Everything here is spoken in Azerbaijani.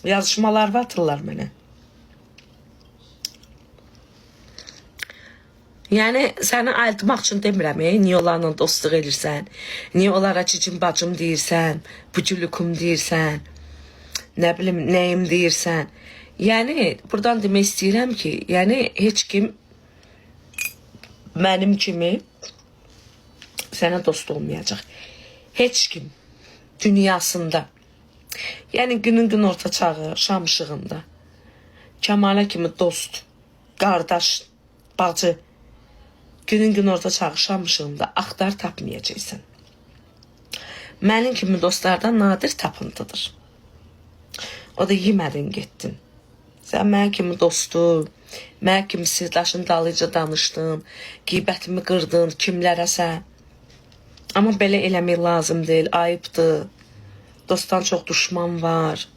yazışmalar atırlar mənə. Yəni səni ayıltmaq üçün demirəm, niyə onlarla dostluq edirsən, niyə onlara cicim bacım deyirsən, buculukum deyirsən, nə bilim nəyim deyirsən. Yəni buradan demək istəyirəm ki, yəni heç kim mənim kimi sənə dost olmayacaq. Heç kim dünyasında. Yəni günün gün orta çağı, şam işığında Kəmalə kimi dost, qardaş, bacı günün gün orta çağı, şam işığında axtar tapmayacaqsan. Mənim kimi dostlardan nadir tapıntıdır. O da yemədin getdin. Sən mənim kimi dostu, mənim kimi sirdaşın dalıca danışdın, qeybətimi qırdın, kimlərəsə. Amma belə eləmək lazım deyil, ayıbdır. Dostdan çox düşman var.